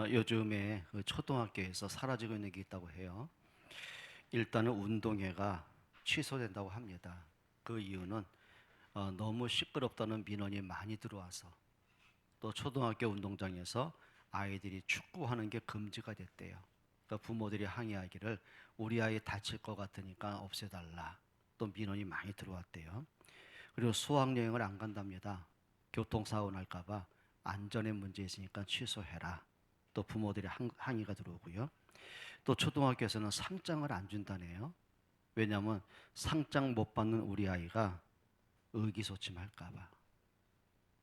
요즘에 그 초등학교에서 사라지고 있는 게 있다고 해요. 일단은 운동회가 취소된다고 합니다. 그 이유는 너무 시끄럽다는 민원이 많이 들어와서, 또 초등학교 운동장에서 아이들이 축구하는 게 금지가 됐대요. 그러니까 부모들이 항의하기를 우리 아이 다칠 것 같으니까 없애달라. 또 민원이 많이 들어왔대요. 그리고 수학여행을 안 간답니다. 교통사고 날까봐 안전에 문제 있으니까 취소해라. 또 부모들이 항의가 들어오고요. 또 초등학교에서는 상장을 안 준다네요. 왜냐하면 상장 못 받는 우리 아이가 의기소침할까봐.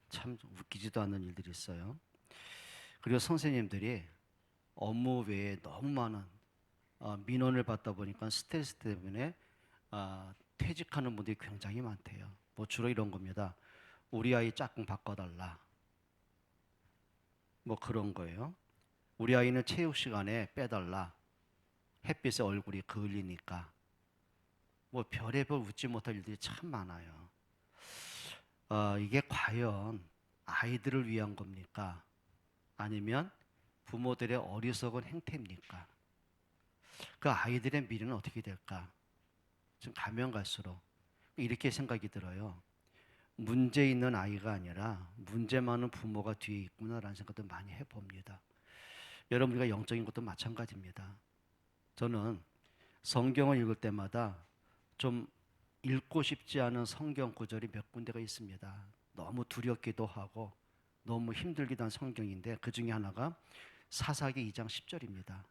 참 웃기지도 않는 일들이 있어요. 그리고 선생님들이 업무 외에 너무 많은 민원을 받다 보니까 스트레스 때문에 퇴직하는 분들이 굉장히 많대요. 뭐 주로 이런 겁니다. 우리 아이 짝꿍 바꿔달라. 뭐 그런 거예요. 우리 아이는 체육 시간에 빼달라. 햇빛에 얼굴이 그을리니까. 뭐 별의별 웃지 못할 일들이 참 많아요. 이게 과연 아이들을 위한 겁니까? 아니면 부모들의 어리석은 행태입니까? 그 아이들의 미래는 어떻게 될까? 좀 가면 갈수록 이렇게 생각이 들어요. 문제 있는 아이가 아니라 문제 많은 부모가 뒤에 있구나라는 생각도 많이 해봅니다. 여러분, 우리가 영적인 것도 마찬가지입니다. 저는 성경을 읽을 때마다 좀 읽고 싶지 않은 성경 구절이 몇 군데가 있습니다. 너무 두렵기도 하고 너무 힘들기도 한 성경인데, 그 중에 하나가 사사기 2장 10절입니다.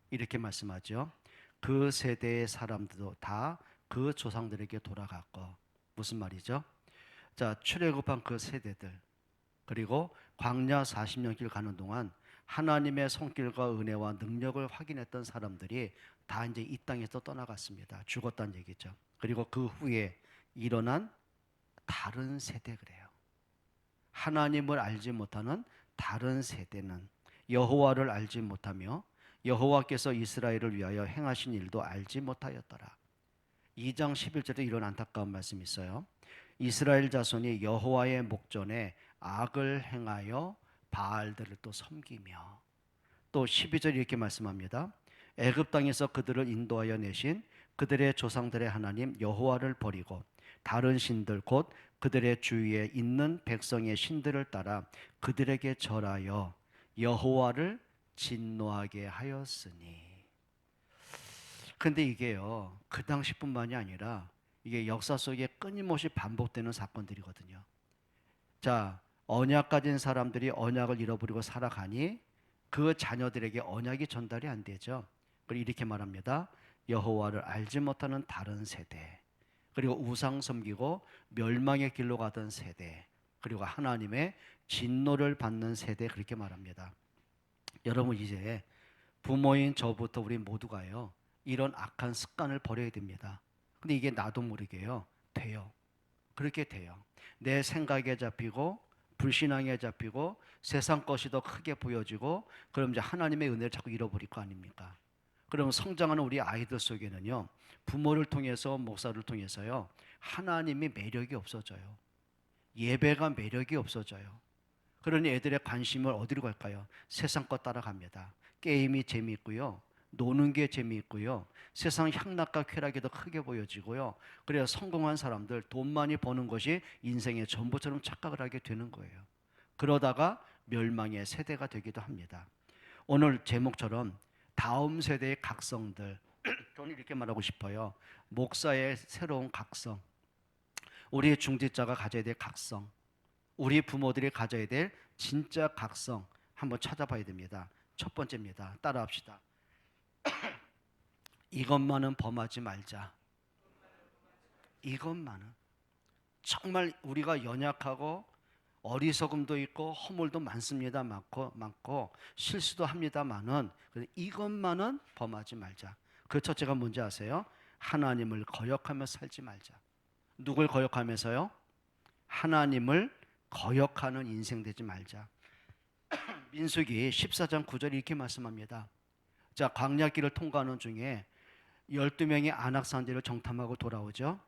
이렇게 말씀하죠. 그 세대의 사람들도 다 그 조상들에게 돌아갔고. 무슨 말이죠? 자, 출애굽한 그 세대들, 그리고 광야 40년 길 가는 동안 하나님의 손길과 은혜와 능력을 확인했던 사람들이 다 이제 이 땅에서 떠나갔습니다. 죽었다는 얘기죠. 그리고 그 후에 일어난 다른 세대, 그래요. 하나님을 알지 못하는 다른 세대는 여호와를 알지 못하며 여호와께서 이스라엘을 위하여 행하신 일도 알지 못하였더라. 2장 11절에 이런 안타까운 말씀이 있어요. 이스라엘 자손이 여호와의 목전에 악을 행하여 바알들을 또 섬기며. 또 12절 이렇게 말씀합니다. 애굽 땅에서 그들을 인도하여 내신 그들의 조상들의 하나님 여호와를 버리고 다른 신들 곧 그들의 주위에 있는 백성의 신들을 따라 그들에게 절하여 여호와를 진노하게 하였으니. 근데 이게요, 그 당시뿐만이 아니라 이게 역사 속에 끊임없이 반복되는 사건들이거든요. 자, 언약 가진 사람들이 언약을 잃어버리고 살아가니 그 자녀들에게 언약이 전달이 안 되죠. 그리고 이렇게 말합니다. 여호와를 알지 못하는 다른 세대, 그리고 우상 섬기고 멸망의 길로 가던 세대, 그리고 하나님의 진노를 받는 세대, 그렇게 말합니다. 여러분, 이제 부모인 저부터 우리 모두가요, 이런 악한 습관을 버려야 됩니다. 근데 이게 나도 모르게요, 돼요. 그렇게 돼요. 내 생각에 잡히고 불신앙에 잡히고 세상 것이 더 크게 보여지고, 그럼 이제 하나님의 은혜를 자꾸 잃어버릴 거 아닙니까? 그럼 성장하는 우리 아이들 속에는요, 부모를 통해서 목사를 통해서요, 하나님의 매력이 없어져요. 예배가 매력이 없어져요. 그러니 애들의 관심을 어디로 갈까요? 세상 것 따라갑니다. 게임이 재미있고요, 노는 게 재미있고요, 세상 향락과 쾌락이 더 크게 보여지고요. 그래서 성공한 사람들, 돈 많이 버는 것이 인생의 전부처럼 착각을 하게 되는 거예요. 그러다가 멸망의 세대가 되기도 합니다. 오늘 제목처럼 다음 세대의 각성들, 저는 이렇게 말하고 싶어요. 목사의 새로운 각성, 우리 중직자가 가져야 될 각성, 우리 부모들이 가져야 될 진짜 각성, 한번 찾아봐야 됩니다. 첫 번째입니다. 따라합시다. 이것만은 범하지 말자. 이것만은. 정말 우리가 연약하고 어리석음도 있고 허물도 많습니다. 많고 실수도 합니다만은, 이것만은 범하지 말자. 그 첫째가 뭔지 아세요? 하나님을 거역하며 살지 말자. 누굴 거역하면서요? 하나님을 거역하는 인생 되지 말자. 민수기 14장 9절 이렇게 말씀합니다. 자, 광야길을 통과하는 중에 12명의 안악산지를 정탐하고 돌아오죠.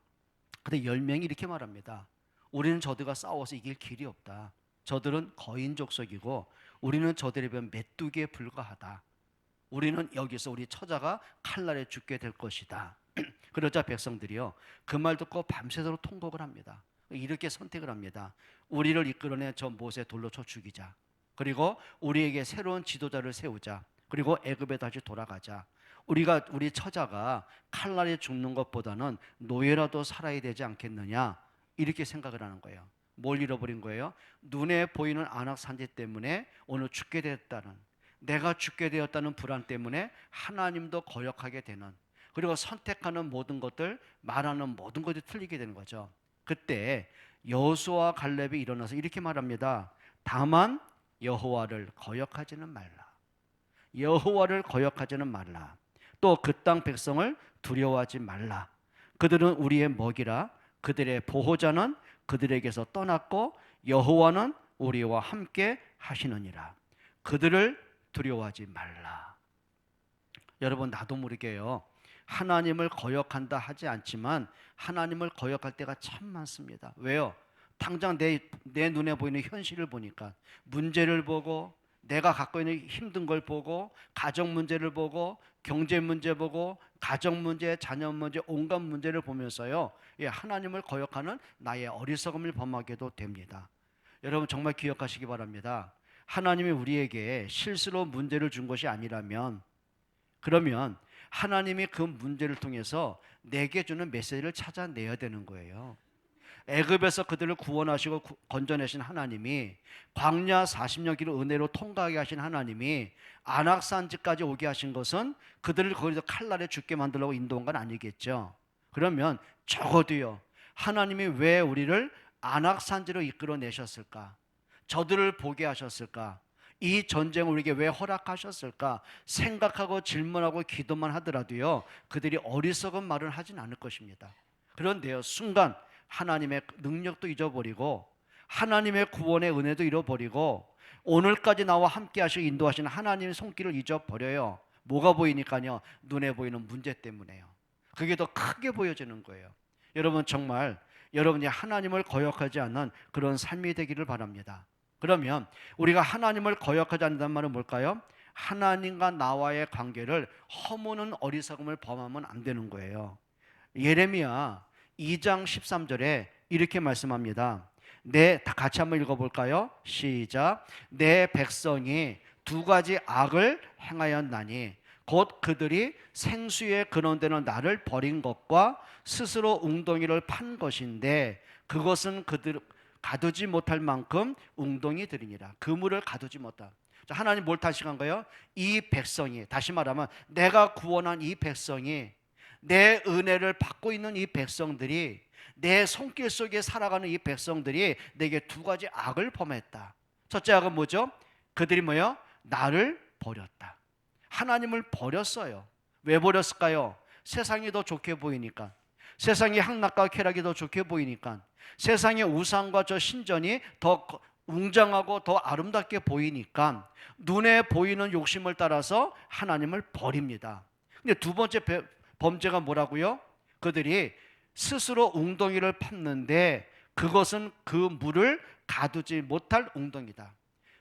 근데 10명이 이렇게 말합니다. 우리는 저들과 싸워서 이길 길이 없다. 저들은 거인 족속이고 우리는 저들에 비하면 메뚜기에 불과하다. 우리는 여기서 우리 처자가 칼날에 죽게 될 것이다. 그러자 백성들이요, 그 말 듣고 밤새도록 통곡을 합니다. 이렇게 선택을 합니다. 우리를 이끌어내 저 못에 돌로 쳐 죽이자. 그리고 우리에게 새로운 지도자를 세우자. 그리고 애굽에 다시 돌아가자. 우리 처자가 칼날에 죽는 것보다는 노예라도 살아야 되지 않겠느냐, 이렇게 생각을 하는 거예요. 뭘 잃어버린 거예요? 눈에 보이는 안악 산지 때문에 오늘 죽게 되었다는, 내가 죽게 되었다는 불안 때문에 하나님도 거역하게 되는, 그리고 선택하는 모든 것들, 말하는 모든 것이 틀리게 되는 거죠. 그때 여호수아와 갈렙이 일어나서 이렇게 말합니다. 다만 여호와를 거역하지는 말라. 여호와를 거역하지는 말라. 또 그 땅 백성을 두려워하지 말라. 그들은 우리의 먹이라. 그들의 보호자는 그들에게서 떠났고 여호와는 우리와 함께 하시느니라. 그들을 두려워하지 말라. 여러분, 나도 모르게요, 하나님을 거역한다 하지 않지만 하나님을 거역할 때가 참 많습니다. 왜요? 당장 내 눈에 보이는 현실을 보니까, 문제를 보고, 내가 갖고 있는 힘든 걸 보고, 가정 문제를 보고, 경제 문제 보고, 가정 문제, 자녀 문제, 온갖 문제를 보면서요, 하나님을 거역하는 나의 어리석음을 범하게도 됩니다. 여러분, 정말 기억하시기 바랍니다. 하나님이 우리에게 실수로 문제를 준 것이 아니라면, 그러면 하나님이 그 문제를 통해서 내게 주는 메시지를 찾아내야 되는 거예요. 애굽에서 그들을 구원하시고 건져내신 하나님이, 광야 40년 길을 은혜로 통과하게 하신 하나님이 안악산지까지 오게 하신 것은 그들을 거기서 칼날에 죽게 만들려고 인도한 건 아니겠죠. 그러면 적어도요, 하나님이 왜 우리를 안악산지로 이끌어내셨을까? 저들을 보게 하셨을까? 이 전쟁을 우리에게 왜 허락하셨을까? 생각하고 질문하고 기도만 하더라도요, 그들이 어리석은 말을 하진 않을 것입니다. 그런데요, 순간 하나님의 능력도 잊어버리고, 하나님의 구원의 은혜도 잃어버리고, 오늘까지 나와 함께 하시고 인도하시는 하나님의 손길을 잊어버려요. 뭐가 보이니까요? 눈에 보이는 문제 때문에요. 그게 더 크게 보여지는 거예요. 여러분, 정말 여러분이 하나님을 거역하지 않는 그런 삶이 되기를 바랍니다. 그러면 우리가 하나님을 거역하지 않는다는 말은 뭘까요? 하나님과 나와의 관계를 허무는 어리석음을 범하면 안 되는 거예요. 예레미야 2장 13절에 이렇게 말씀합니다. 다 같이 한번 읽어볼까요? 시작. 내 백성이 두 가지 악을 행하였나니 곧 그들이 생수의 근원되는 나를 버린 것과 스스로 웅덩이를 판 것인데, 그것은 그들 가두지 못할 만큼 웅덩이들이니라. 그물을 가두지 못한. 하나님 뭘 다시한 거예요? 이 백성이, 다시 말하면 내가 구원한 이 백성이, 내 은혜를 받고 있는 이 백성들이, 내 손길 속에 살아가는 이 백성들이 내게 두 가지 악을 범했다. 첫째 악은 뭐죠? 그들이 뭐예요? 나를 버렸다. 하나님을 버렸어요. 왜 버렸을까요? 세상이 더 좋게 보이니까, 세상의 향락과 쾌락이 더 좋게 보이니까, 세상의 우상과 저 신전이 더 웅장하고 더 아름답게 보이니까 눈에 보이는 욕심을 따라서 하나님을 버립니다. 근데 두 번째 범죄가 뭐라고요? 그들이 스스로 웅덩이를 팠는데 그것은 그 물을 가두지 못할 웅덩이다.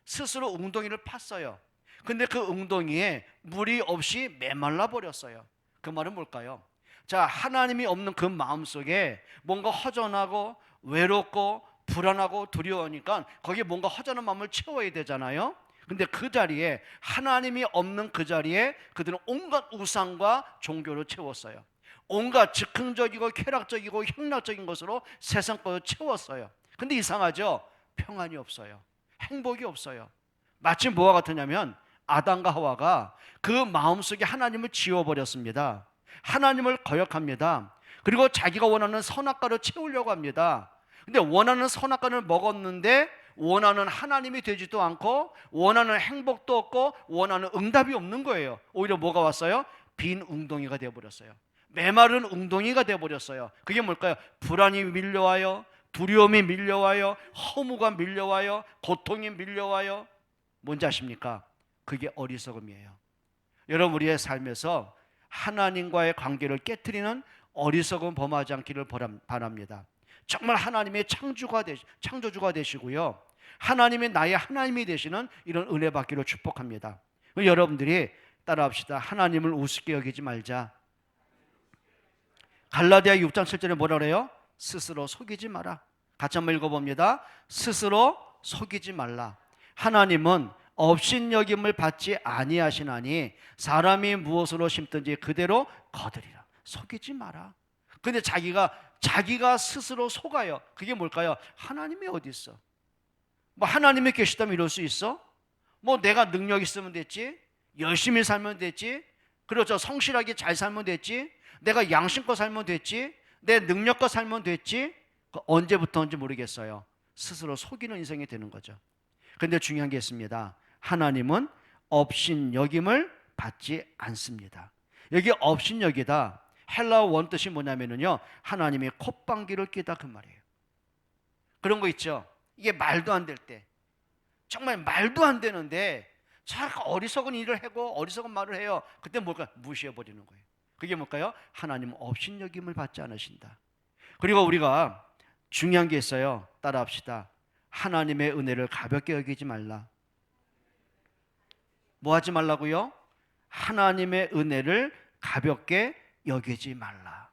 스스로 웅덩이를 팠어요. 근데 그 웅덩이에 물이 없이 메말라 버렸어요. 그 말은 뭘까요? 자, 하나님이 없는 그 마음속에 뭔가 허전하고 외롭고 불안하고 두려우니까 거기에 뭔가 허전한 마음을 채워야 되잖아요. 근데 그 자리에, 하나님이 없는 그 자리에 그들은 온갖 우상과 종교를 채웠어요. 온갖 즉흥적이고 쾌락적이고 향락적인 것으로 세상 것을 채웠어요. 근데 이상하죠? 평안이 없어요. 행복이 없어요. 마치 뭐와 같으냐면 아담과 하와가 그 마음속에 하나님을 지워버렸습니다. 하나님을 거역합니다. 그리고 자기가 원하는 선악과를 채우려고 합니다. 근데 원하는 선악과를 먹었는데 원하는 하나님이 되지도 않고, 원하는 행복도 없고, 원하는 응답이 없는 거예요. 오히려 뭐가 왔어요? 빈 웅덩이가 되어버렸어요. 메마른 웅덩이가 되어버렸어요. 그게 뭘까요? 불안이 밀려와요, 두려움이 밀려와요, 허무가 밀려와요, 고통이 밀려와요. 뭔지 아십니까? 그게 어리석음이에요. 여러분, 우리의 삶에서 하나님과의 관계를 깨트리는 어리석음 범하지 않기를 바랍니다. 정말 하나님의 창조주가 되시고요, 하나님이 나의 하나님이 되시는 이런 은혜 받기를 축복합니다. 여러분들이 따라합시다. 하나님을 우습게 여기지 말자. 갈라디아 6장 7절에 뭐라 그래요? 스스로 속이지 마라. 같이 한번 읽어봅니다. 스스로 속이지 말라. 하나님은 업신여김을 받지 아니하시나니 사람이 무엇으로 심든지 그대로 거두리라. 속이지 마라. 근데 자기가 스스로 속아요. 그게 뭘까요? 하나님이 어디 있어? 뭐 하나님이 계시다면 이럴 수 있어? 뭐 내가 능력 있으면 됐지? 열심히 살면 됐지? 그렇죠. 성실하게 잘 살면 됐지? 내가 양심껏 살면 됐지? 내 능력껏 살면 됐지? 언제부터인지 모르겠어요. 스스로 속이는 인생이 되는 거죠. 그런데 중요한 게 있습니다. 하나님은 업신여김을 받지 않습니다. 여기 업신여기다 헬라어 원뜻이 뭐냐면요, 하나님의 콧방귀를 뀌다 그 말이에요. 그런 거 있죠. 이게 말도 안 될 때, 정말 말도 안 되는데 자꾸 어리석은 일을 하고 어리석은 말을 해요. 그때 뭘까? 무시해버리는 거예요. 그게 뭘까요? 하나님은 업신여김을 받지 않으신다. 그리고 우리가 중요한 게 있어요. 따라합시다. 하나님의 은혜를 가볍게 여기지 말라. 뭐 하지 말라고요? 하나님의 은혜를 가볍게 여기지 말라.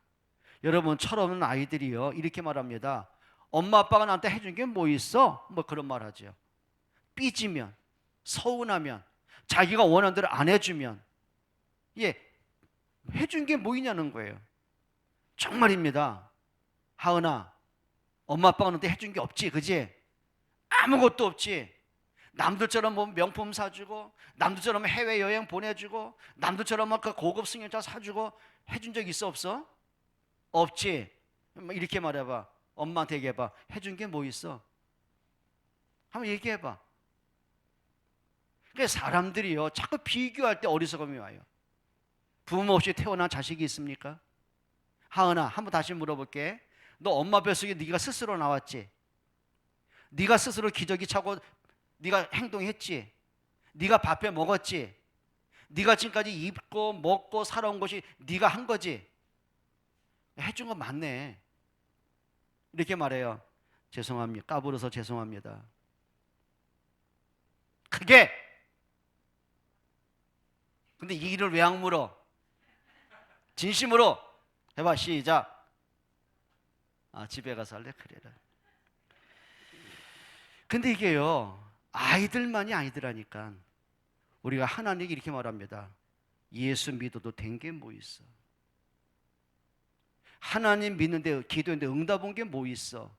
여러분, 철없는 아이들이요 이렇게 말합니다. 엄마 아빠가 나한테 해준 게 뭐 있어? 뭐 그런 말 하죠. 삐지면, 서운하면, 자기가 원하는 대로 안 해주면, 해준 게 뭐 있냐는 거예요. 정말입니다. 하은아, 엄마 아빠가 너한테 해준 게 없지, 그지? 아무것도 없지. 남들처럼 뭐 명품 사주고, 남들처럼 해외여행 보내주고, 남들처럼 막 그 고급 승용차 사주고 해준 적 있어, 없어? 없지. 이렇게 말해봐. 엄마한테 얘기해봐. 해준 게 뭐 있어? 한번 얘기해봐. 그러니까 사람들이요 자꾸 비교할 때 어리석음이 와요. 부모 없이 태어난 자식이 있습니까? 하은아, 한번 다시 물어볼게. 너 엄마 뱃속에 네가 스스로 나왔지? 네가 스스로 기저귀 차고 네가 행동했지? 네가 밥해 먹었지? 네가 지금까지 입고 먹고 살아온 것이 네가 한 거지? 해준 거 맞네. 이렇게 말해요. 죄송합니다. 까불어서 죄송합니다. 그게 근데 이 일을 왜 안 물어? 진심으로 해봐. 시작. 집에 가서 할래? 그래라. 근데 이게요 아이들만이 아니더라니까. 우리가 하나님에게 이렇게 말합니다. 예수 믿어도 된 게 뭐 있어? 하나님 믿는데 기도했는데 응답 온 게 뭐 있어?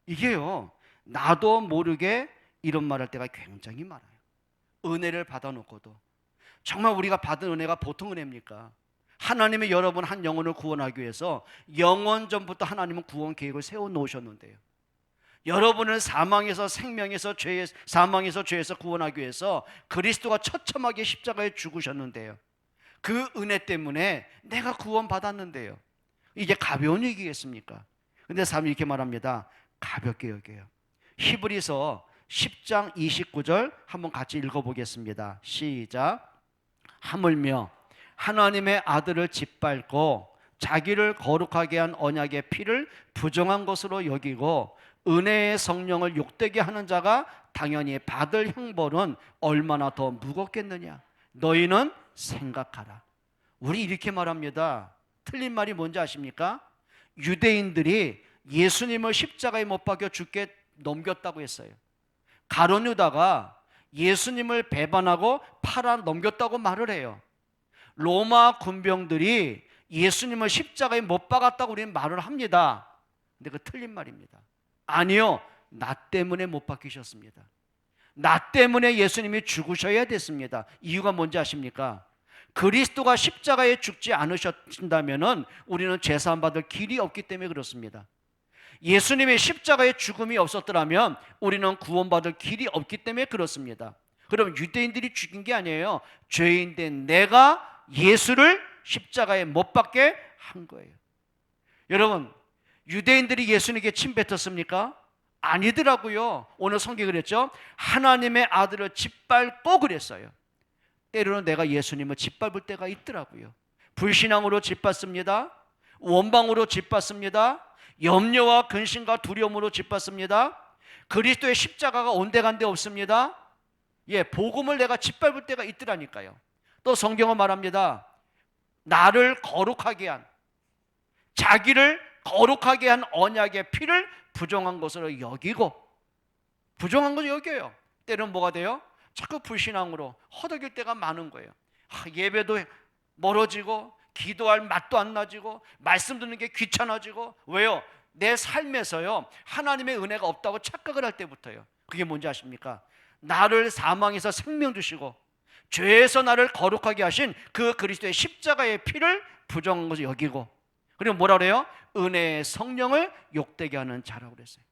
이게요 나도 모르게 이런 말할 때가 굉장히 많아요. 은혜를 받아놓고도 정말 우리가 받은 은혜가 보통 은혜입니까? 하나님의 여러분 한 영혼을 구원하기 위해서 영원 전부터 하나님은 구원 계획을 세워놓으셨는데요, 여러분을 사망에서 생명에서 사망에서 죄에서 구원하기 위해서 그리스도가 처참하게 십자가에 죽으셨는데요, 그 은혜 때문에 내가 구원받았는데요, 이게 가벼운 얘기겠습니까? 근데 사람이 이렇게 말합니다. 가볍게 여겨요. 히브리서 10장 29절 한번 같이 읽어보겠습니다. 시작. 하물며 하나님의 아들을 짓밟고 자기를 거룩하게 한 언약의 피를 부정한 것으로 여기고 은혜의 성령을 욕되게 하는 자가 당연히 받을 형벌은 얼마나 더 무겁겠느냐. 너희는 생각하라. 우리 이렇게 말합니다. 틀린 말이 뭔지 아십니까? 유대인들이 예수님을 십자가에 못 박여 죽게 넘겼다고 했어요. 가룟 유다가 예수님을 배반하고 팔아 넘겼다고 말을 해요. 로마 군병들이 예수님을 십자가에 못 박았다고 우리는 말을 합니다. 근데 그 틀린 말입니다. 아니요, 나 때문에 못 박히셨습니다. 나 때문에 예수님이 죽으셔야 됐습니다. 이유가 뭔지 아십니까? 그리스도가 십자가에 죽지 않으셨다면 우리는 제사함 받을 길이 없기 때문에 그렇습니다. 예수님의 십자가의 죽음이 없었더라면 우리는 구원받을 길이 없기 때문에 그렇습니다. 그럼 유대인들이 죽인 게 아니에요. 죄인된 내가 예수를 십자가에 못 박게 한 거예요. 여러분, 유대인들이 예수님에게 침 뱉었습니까? 아니더라고요. 오늘 성경이 그랬죠. 하나님의 아들을 짓밟고 그랬어요. 때로는 내가 예수님을 짓밟을 때가 있더라고요. 불신앙으로 짓밟습니다. 원방으로 짓밟습니다. 염려와 근심과 두려움으로 짓밟습니다. 그리스도의 십자가가 온데간데 없습니다. 예, 복음을 내가 짓밟을 때가 있더라니까요. 또 성경은 말합니다. 나를 거룩하게 한, 자기를 거룩하게 한 언약의 피를 부정한 것으로 여기고, 부정한 것을 여겨요. 때는 뭐가 돼요? 자꾸 불신앙으로 허덕일 때가 많은 거예요. 예배도 멀어지고, 기도할 맛도 안 나지고, 말씀 듣는 게 귀찮아지고. 왜요? 내 삶에서요, 하나님의 은혜가 없다고 착각을 할 때부터요. 그게 뭔지 아십니까? 나를 사망에서 생명 주시고 죄에서 나를 거룩하게 하신 그 그리스도의 십자가의 피를 부정한 것을 여기고, 그리고 뭐라 그래요? 은혜의 성령을 욕되게 하는 자라고 그랬어요.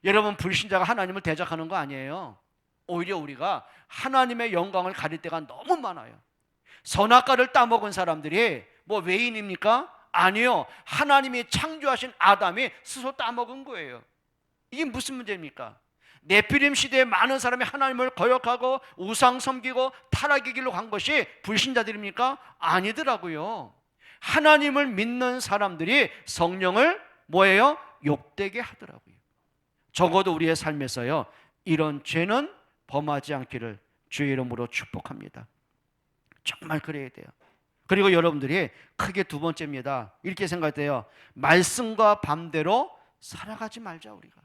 여러분, 불신자가 하나님을 대적하는 거 아니에요. 오히려 우리가 하나님의 영광을 가릴 때가 너무 많아요. 선악과를 따먹은 사람들이 뭐 외인입니까? 아니요, 하나님이 창조하신 아담이 스스로 따먹은 거예요. 이게 무슨 문제입니까? 네피림 시대에 많은 사람이 하나님을 거역하고 우상 섬기고 타락의 길로 간 것이 불신자들입니까? 아니더라고요. 하나님을 믿는 사람들이 성령을 뭐예요? 욕되게 하더라고요. 적어도 우리의 삶에서요, 이런 죄는 범하지 않기를 주의 이름으로 축복합니다. 정말 그래야 돼요. 그리고 여러분들이 크게 두 번째입니다. 이렇게 생각돼요. 말씀과 반대로 살아가지 말자. 우리가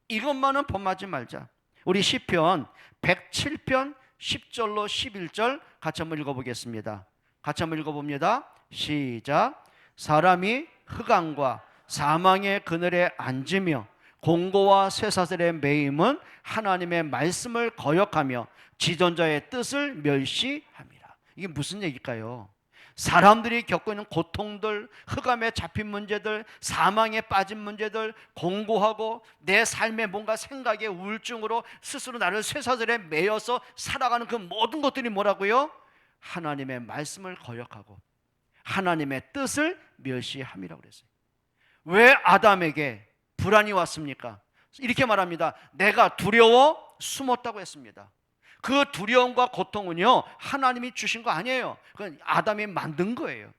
이것만은 범하지 말자. 우리 시편 107편 10절로 11절 같이 한번 읽어보겠습니다. 같이 한번 읽어봅니다. 시작. 사람이 흑암과 사망의 그늘에 앉으며 공고와 쇠사슬에 매임은 하나님의 말씀을 거역하며 지존자의 뜻을 멸시함이라. 이게 무슨 얘기일까요? 사람들이 겪고 있는 고통들, 흑암에 잡힌 문제들, 사망에 빠진 문제들, 공고하고 내 삶에 뭔가 생각의 우울증으로 스스로 나를 쇠사슬에 매여서 살아가는 그 모든 것들이 뭐라고요? 하나님의 말씀을 거역하고 하나님의 뜻을 멸시함이라고 그랬어요. 왜 아담에게 불안이 왔습니까? 이렇게 말합니다. 내가 두려워 숨었다고 했습니다. 그 두려움과 고통은요, 하나님이 주신 거 아니에요. 그건 아담이 만든 거예요.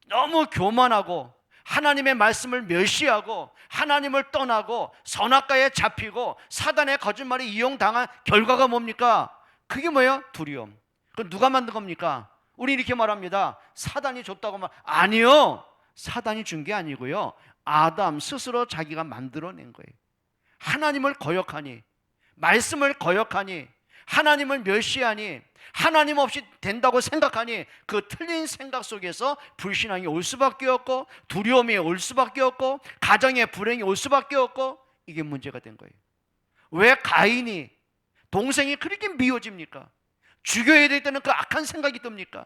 너무 교만하고 하나님의 말씀을 멸시하고 하나님을 떠나고 선악과에 잡히고 사단의 거짓말에 이용당한 결과가 뭡니까? 그게 뭐예요? 두려움. 그건 누가 만든 겁니까? 우리 이렇게 말합니다. 사단이 줬다고 말. 아니요, 사단이 준 게 아니고요, 아담 스스로 자기가 만들어낸 거예요. 하나님을 거역하니, 말씀을 거역하니, 하나님을 멸시하니, 하나님 없이 된다고 생각하니 그 틀린 생각 속에서 불신앙이 올 수밖에 없고, 두려움이 올 수밖에 없고, 가정의 불행이 올 수밖에 없고, 이게 문제가 된 거예요. 왜 가인이 동생이 그렇게 미워집니까? 죽여야 될 때는 그 악한 생각이 듭니까?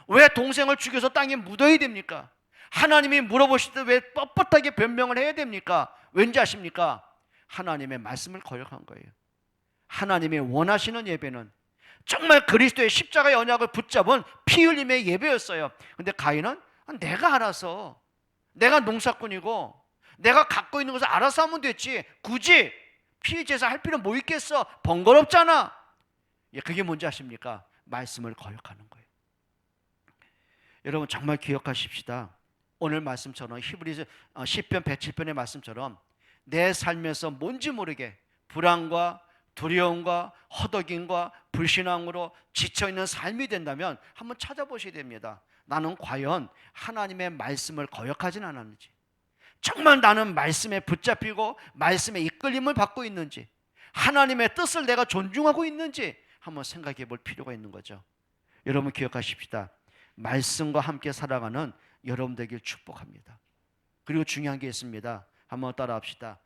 왜 동생을 죽여서 땅에 묻어야 됩니까? 하나님이 물어보실 때 왜 뻣뻣하게 변명을 해야 됩니까? 왠지 아십니까? 하나님의 말씀을 거역한 거예요. 하나님이 원하시는 예배는 정말 그리스도의 십자가의 언약을 붙잡은 피 흘림의 예배였어요. 근데 가인은 내가 알아서, 내가 농사꾼이고 내가 갖고 있는 것을 알아서 하면 됐지, 굳이 피 제사 할 필요 뭐 있겠어, 번거롭잖아. 그게 뭔지 아십니까? 말씀을 거역하는 거예요. 여러분, 정말 기억하십시다. 오늘 말씀처럼 히브리서 시편 107편의 말씀처럼 내 삶에서 뭔지 모르게 불안과 두려움과 허덕임과 불신앙으로 지쳐있는 삶이 된다면 한번 찾아보셔야 됩니다. 나는 과연 하나님의 말씀을 거역하진 않았는지, 정말 나는 말씀에 붙잡히고 말씀에 이끌림을 받고 있는지, 하나님의 뜻을 내가 존중하고 있는지 한번 생각해 볼 필요가 있는 거죠. 여러분, 기억하십시다. 말씀과 함께 살아가는 여러분 되길 축복합니다. 그리고 중요한 게 있습니다. 한번 따라합시다.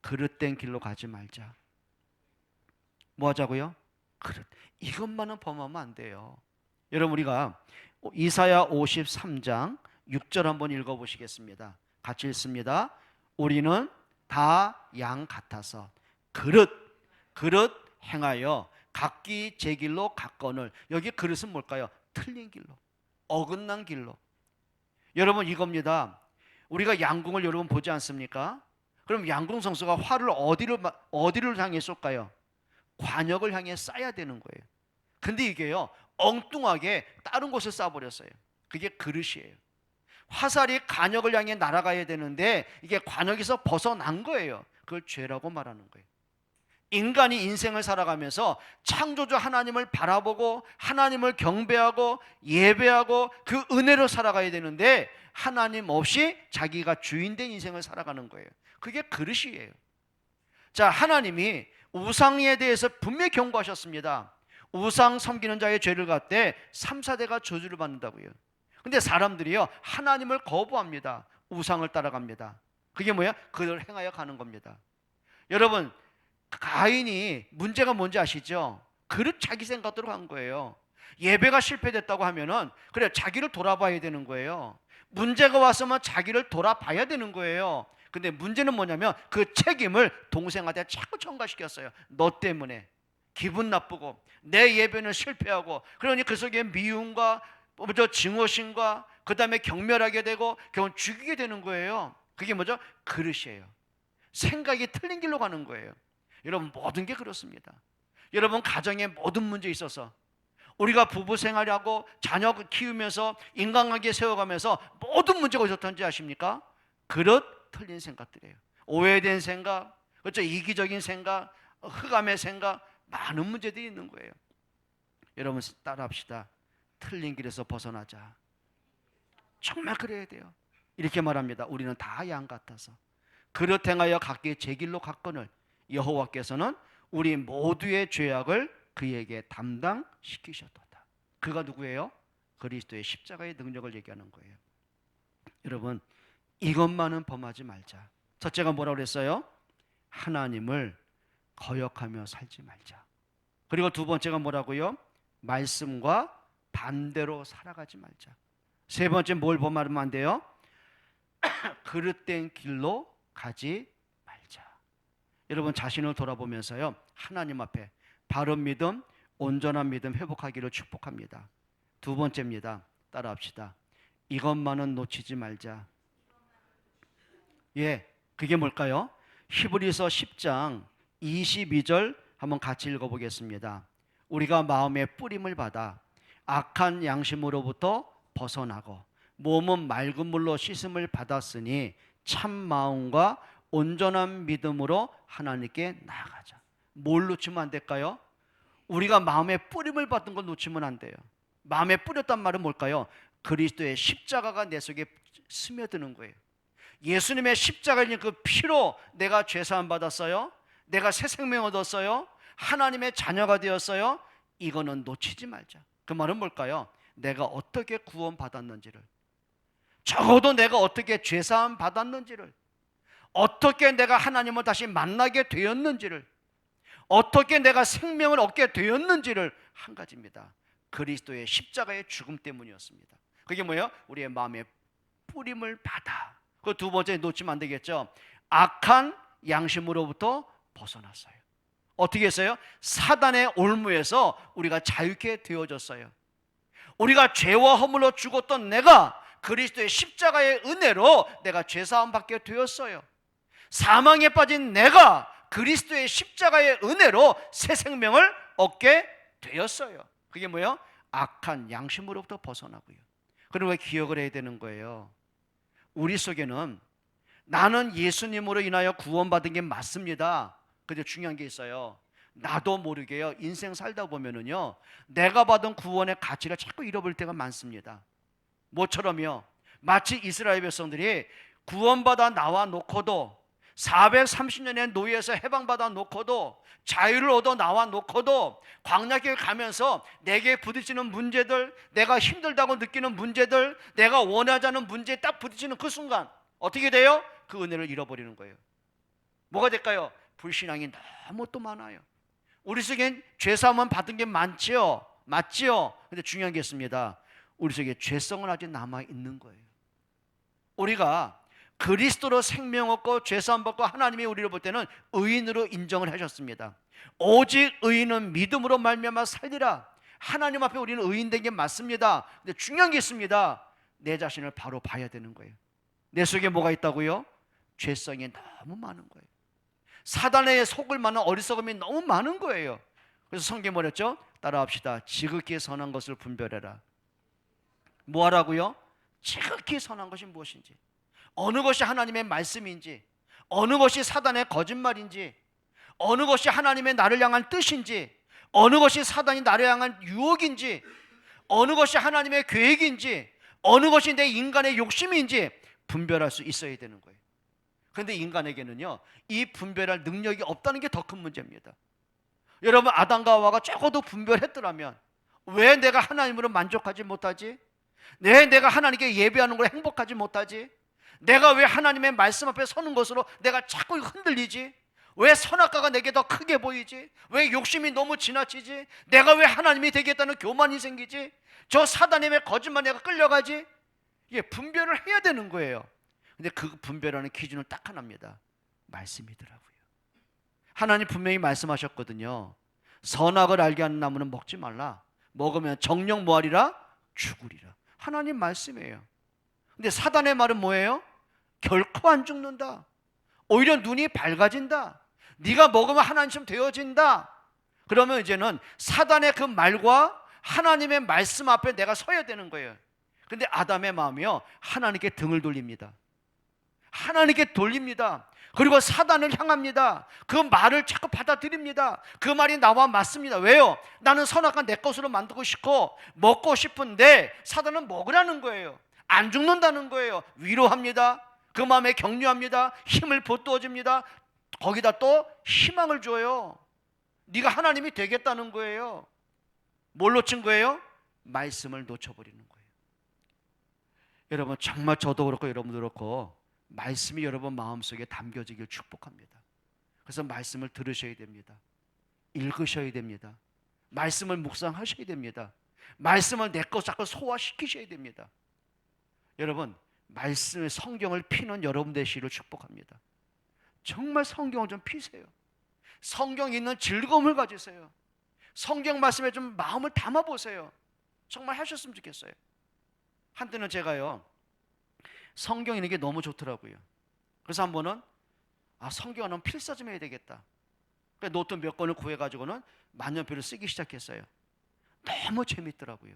그릇된 길로 가지 말자. 뭐 하자고요? 그릇. 이것만은 범하면 안 돼요. 여러분, 우리가 이사야 53장 6절 한번 읽어보시겠습니다. 같이 읽습니다. 우리는 다 양 같아서 그릇 행하여 각기 제 길로 갔거늘. 여기 그릇은 뭘까요? 틀린 길로, 어긋난 길로. 여러분, 이겁니다. 우리가 양궁을 여러분 보지 않습니까? 그럼 양궁 선수가 활을 어디를 향해 쏠까요? 관역을 향해 쏴야 되는 거예요. 근데 이게요, 엉뚱하게 다른 곳에 쏴버렸어요. 그게 그릇이에요. 화살이 관역을 향해 날아가야 되는데 이게 관역에서 벗어난 거예요. 그걸 죄라고 말하는 거예요. 인간이 인생을 살아가면서 창조주 하나님을 바라보고 하나님을 경배하고 예배하고 그 은혜로 살아가야 되는데 하나님 없이 자기가 주인된 인생을 살아가는 거예요. 그게 그릇이에요. 자, 하나님이 우상에 대해서 분명히 경고하셨습니다. 우상 섬기는 자의 죄를 갖되 3, 4대가 저주를 받는다고요. 근데 사람들이요, 하나님을 거부합니다. 우상을 따라갑니다. 그게 뭐야? 그걸 행하여 가는 겁니다. 여러분, 가인이 문제가 뭔지 아시죠? 그릇 자기 생각대로 간 거예요. 예배가 실패됐다고 하면은 그래, 자기를 돌아봐야 되는 거예요. 문제가 왔으면 자기를 돌아봐야 되는 거예요. 근데 문제는 뭐냐면 그 책임을 동생한테 자꾸 전가시켰어요. 너 때문에 기분 나쁘고 내 예배는 실패하고, 그러니 그 속에 미움과 증오심과 그 다음에 경멸하게 되고 결국 죽이게 되는 거예요. 그게 뭐죠? 그릇이에요. 생각이 틀린 길로 가는 거예요. 여러분, 모든 게 그렇습니다. 여러분, 가정에 모든 문제에 있어서 우리가 부부 생활하고 자녀 키우면서 인간관계 세워가면서 모든 문제가 어떻던지 아십니까? 그릇 틀린 생각들이에요. 오해된 생각, 그렇죠? 이기적인 생각, 흑암의 생각, 많은 문제들이 있는 거예요. 여러분, 따라합시다. 틀린 길에서 벗어나자. 정말 그래야 돼요. 이렇게 말합니다. 우리는 다 양 같아서 그릇 행하여 각기 제 길로 갔거늘 여호와께서는 우리 모두의 죄악을 그에게 담당시키셨도다. 그가 누구예요? 그리스도의 십자가의 능력을 얘기하는 거예요. 여러분, 이것만은 범하지 말자. 첫째가 뭐라고 그랬어요? 하나님을 거역하며 살지 말자. 그리고 두 번째가 뭐라고요? 말씀과 반대로 살아가지 말자. 세 번째 뭘 범하면 안 돼요? 그릇된 길로 가지 말자. 여러분, 자신을 돌아보면서요, 하나님 앞에 바른 믿음, 온전한 믿음 회복하기를 축복합니다. 두 번째입니다. 따라합시다. 이것만은 놓치지 말자. 예, 그게 뭘까요? 히브리서 10장 22절 한번 같이 읽어보겠습니다. 우리가 마음의 뿌림을 받아 악한 양심으로부터 벗어나고 몸은 맑은 물로 씻음을 받았으니 참 마음과 온전한 믿음으로 하나님께 나아가자. 뭘 놓치면 안 될까요? 우리가 마음의 뿌림을 받은 걸 놓치면 안 돼요. 마음에 뿌렸단 말은 뭘까요? 그리스도의 십자가가 내 속에 스며드는 거예요. 예수님의 십자가의 그 피로 내가 죄사함 받았어요. 내가 새 생명 얻었어요. 하나님의 자녀가 되었어요. 이거는 놓치지 말자. 그 말은 뭘까요? 내가 어떻게 구원받았는지를, 적어도 내가 어떻게 죄사함 받았는지를, 어떻게 내가 하나님을 다시 만나게 되었는지를, 어떻게 내가 생명을 얻게 되었는지를, 한 가지입니다. 그리스도의 십자가의 죽음 때문이었습니다. 그게 뭐예요? 우리의 마음의 뿌림을 받아. 그 두 번째 놓치면 안 되겠죠. 악한 양심으로부터 벗어났어요. 어떻게 했어요? 사단의 올무에서 우리가 자유케 되어졌어요. 우리가 죄와 허물로 죽었던 내가 그리스도의 십자가의 은혜로 내가 죄사함 받게 되었어요. 사망에 빠진 내가 그리스도의 십자가의 은혜로 새 생명을 얻게 되었어요. 그게 뭐예요? 악한 양심으로부터 벗어나고요. 그리고 기억을 해야 되는 거예요. 우리 속에는 나는 예수님으로 인하여 구원받은 게 맞습니다. 근데 중요한 게 있어요. 나도 모르게요, 인생 살다 보면은요, 내가 받은 구원의 가치를 자꾸 잃어버릴 때가 많습니다. 뭐처럼요? 마치 이스라엘 백성들이 구원받아 나와 놓고도 430년의 노예에서 해방받아 놓고도 자유를 얻어 나와 놓고도 광야길 가면서 내게 부딪히는 문제들, 내가 힘들다고 느끼는 문제들, 내가 원하지 않는 문제에 딱 부딪히는 그 순간 어떻게 돼요? 그 은혜를 잃어버리는 거예요. 뭐가 될까요? 불신앙이 너무 또 많아요. 우리 속엔 죄사함은 받은 게 많지요, 맞지요? 근데 중요한 게 있습니다. 우리 속에 죄성은 아직 남아있는 거예요. 우리가 그리스도로 생명 얻고 죄사함 받고 하나님이 우리를 볼 때는 의인으로 인정을 하셨습니다. 오직 의인은 믿음으로 말미암아 살리라. 하나님 앞에 우리는 의인된 게 맞습니다. 근데 중요한 게 있습니다. 내 자신을 바로 봐야 되는 거예요. 내 속에 뭐가 있다고요? 죄성이 너무 많은 거예요. 사단의 속을 만한 어리석음이 너무 많은 거예요. 그래서 성경이 뭐랬죠? 따라합시다. 지극히 선한 것을 분별해라. 뭐 하라고요? 지극히 선한 것이 무엇인지, 어느 것이 하나님의 말씀인지, 어느 것이 사단의 거짓말인지, 어느 것이 하나님의 나를 향한 뜻인지, 어느 것이 사단이 나를 향한 유혹인지, 어느 것이 하나님의 계획인지, 어느 것이 내 인간의 욕심인지 분별할 수 있어야 되는 거예요. 그런데 인간에게는요, 이 분별할 능력이 없다는 게 더 큰 문제입니다. 여러분, 아담과 하와가 적어도 분별했더라면 왜 내가 하나님으로 만족하지 못하지? 왜 내가 하나님께 예배하는 걸 행복하지 못하지? 내가 왜 하나님의 말씀 앞에 서는 것으로 내가 자꾸 흔들리지? 왜 선악과가 내게 더 크게 보이지? 왜 욕심이 너무 지나치지? 내가 왜 하나님이 되겠다는 교만이 생기지? 저 사단의 거짓말 내가 끌려가지? 예, 분별을 해야 되는 거예요. 근데 그 분별하는 기준은 딱 하나입니다. 말씀이더라고요. 하나님 분명히 말씀하셨거든요. 선악을 알게 하는 나무는 먹지 말라. 먹으면 정령 뭐하리라? 죽으리라. 하나님 말씀이에요. 근데 사단의 말은 뭐예요? 결코 안 죽는다. 오히려 눈이 밝아진다. 네가 먹으면 하나님처럼 되어진다. 그러면 이제는 사단의 그 말과 하나님의 말씀 앞에 내가 서야 되는 거예요. 근데 아담의 마음이요, 하나님께 등을 돌립니다. 하나님께 돌립니다. 그리고 사단을 향합니다. 그 말을 자꾸 받아들입니다. 그 말이 나와 맞습니다. 왜요? 나는 선악과 내 것으로 만들고 싶고 먹고 싶은데 사단은 먹으라는 거예요. 안 죽는다는 거예요. 위로합니다. 그 마음에 격려합니다. 힘을 돋워줍니다. 거기다 또 희망을 줘요. 네가 하나님이 되겠다는 거예요. 뭘 놓친 거예요? 말씀을 놓쳐버리는 거예요. 여러분, 정말 저도 그렇고 여러분도 그렇고 말씀이 여러분 마음속에 담겨지길 축복합니다. 그래서 말씀을 들으셔야 됩니다. 읽으셔야 됩니다. 말씀을 묵상하셔야 됩니다. 말씀을 내 것 자꾸 소화시키셔야 됩니다. 여러분, 말씀의 성경을 피는 여러분 되시기를 축복합니다. 정말 성경을 좀 피세요. 성경 있는 즐거움을 가지세요. 성경 말씀에 좀 마음을 담아보세요. 정말 하셨으면 좋겠어요. 한때는 제가요, 성경 읽는 게 너무 좋더라고요. 그래서 한 번은 성경은 필사 좀 해야 되겠다. 그래서 노트 몇 권을 구해가지고는 만년필을 쓰기 시작했어요. 너무 재밌더라고요.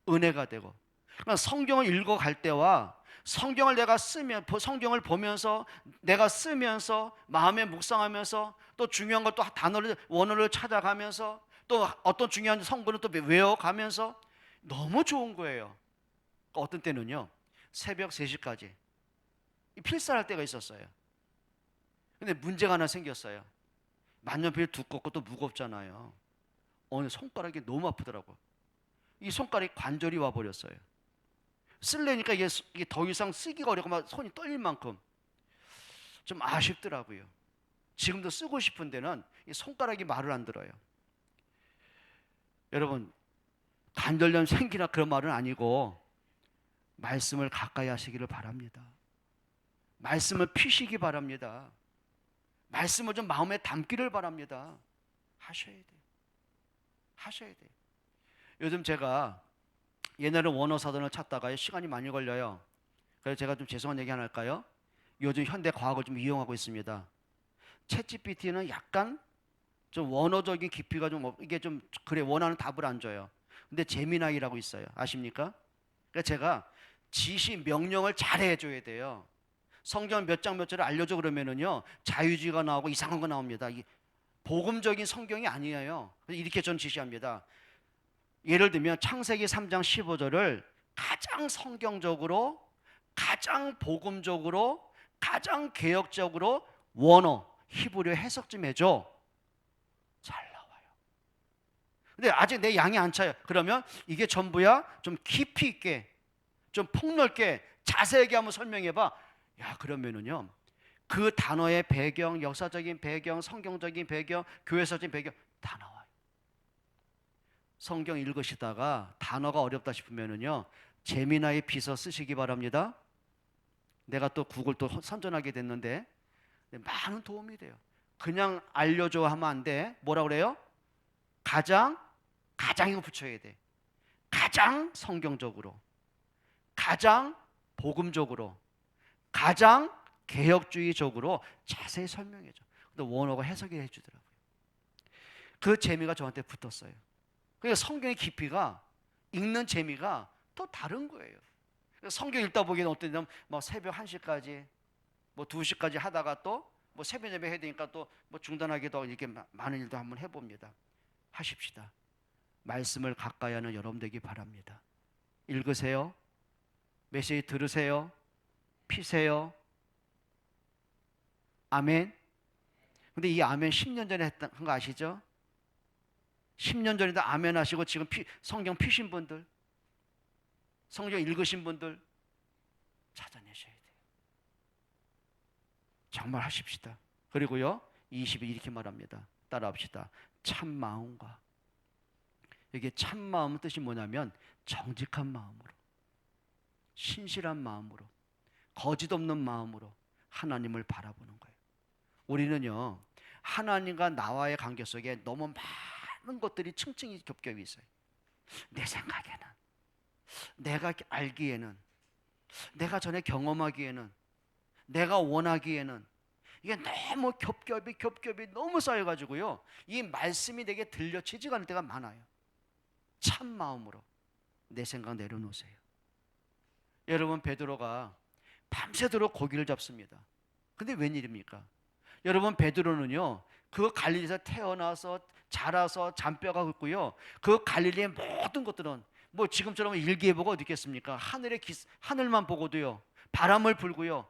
은혜가 되고. 그러니까 성경을 읽어갈 때와 성경을 내가 쓰면, 성경을 보면서 내가 쓰면서 마음에 묵상하면서 또 중요한 것 또 단어를 원어를 찾아가면서 또 어떤 중요한 성분을 또 외워가면서 너무 좋은 거예요. 어떤 때는요, 새벽 3시까지 필사할 때가 있었어요. 근데 문제가 하나 생겼어요. 만년필 두껍고 또 무겁잖아요. 오늘 손가락이 너무 아프더라고. 이 손가락에 관절이 와버렸어요. 쓰려니까 이게 더 이상 쓰기가 어렵고 막 손이 떨릴 만큼 좀 아쉽더라고요. 지금도 쓰고 싶은 데는 이 손가락이 말을 안 들어요. 여러분, 관절염 생기나 그런 말은 아니고 말씀을 가까이 하시기를 바랍니다. 말씀을 피시기 바랍니다. 말씀을 좀 마음에 담기를 바랍니다. 하셔야 돼요. 하셔야 돼요. 요즘 제가 옛날에 원어 사전을 찾다가 시간이 많이 걸려요. 그래서 제가 좀 죄송한 얘기 하나 할까요? 요즘 현대 과학을 좀 이용하고 있습니다. 챗GPT는 약간 좀 원어적인 깊이가 좀 이게 좀 그래 원하는 답을 안 줘요. 근데 제미나이라고 있어요. 아십니까? 그러니까 제가 지시 명령을 잘 해줘야 돼요. 성경 몇 장 몇 절을 알려줘 그러면은요 자유주의가 나오고 이상한 거 나옵니다. 복음적인 성경이 아니에요. 이렇게 전 지시합니다. 예를 들면 창세기 3장 15절을 가장 성경적으로, 가장 복음적으로, 가장 개혁적으로 원어 히브리어 해석 좀 해줘. 잘 나와요. 근데 아직 내 양이 안 차요. 그러면 이게 전부야 좀 깊이 있게, 좀 폭넓게 자세하게 한번 설명해봐. 야, 그러면은요 그 단어의 배경, 역사적인 배경, 성경적인 배경, 교회사적인 배경 다 나와요. 성경 읽으시다가 단어가 어렵다 싶으면은요 제미나이 비서 쓰시기 바랍니다. 내가 또 구글 또 선전하게 됐는데 많은 도움이 돼요. 그냥 알려줘 하면 안 돼. 뭐라 그래요? 가장 이거 붙여야 돼. 가장 성경적으로, 가장 복음적으로, 가장 개혁주의적으로 자세히 설명해줘. 근데 원어가 해석이 해주더라고요. 그 재미가 저한테 붙었어요. 그러니까 성경의 깊이가, 읽는 재미가 또 다른 거예요. 성경 읽다 보기에는 어떤 때는 뭐 새벽 1시까지 뭐 2시까지 하다가 또 뭐 새벽 예배 해야 되니까 또 뭐 중단하기도 하고 이렇게 많은 일도 한번 해봅니다. 하십시다. 말씀을 가까이 하는 여러분 되기 바랍니다. 읽으세요. 메시지 들으세요. 피세요. 아멘. 근데 이 아멘 10년 전에 한 거 아시죠? 10년 전에도 아멘 하시고 지금 성경 피신 분들, 성경 읽으신 분들 찾아내셔야 돼요. 정말 하십시다. 그리고요 20일 이렇게 말합니다. 따라합시다. 참 마음과, 이게 참 마음의 뜻이 뭐냐면 정직한 마음으로, 신실한 마음으로, 거짓 없는 마음으로 하나님을 바라보는 거예요. 우리는요 하나님과 나와의 관계 속에 너무 많은 것들이 층층이 겹겹이 있어요. 내 생각에는, 내가 알기에는, 내가 전에 경험하기에는, 내가 원하기에는, 이게 너무 겹겹이 너무 쌓여가지고요 이 말씀이 내게 들려지지가 않을 때가 많아요. 참 마음으로 내 생각 내려놓으세요. 여러분, 베드로가 밤새도록 고기를 잡습니다. 근데 웬일입니까? 여러분, 베드로는요 그 갈릴리에서 태어나서 자라서 잔뼈가 굵고요 그 갈릴리의 모든 것들은 뭐 지금처럼 일기예보가 어디 있겠습니까? 하늘만 보고도요 바람을 불고요,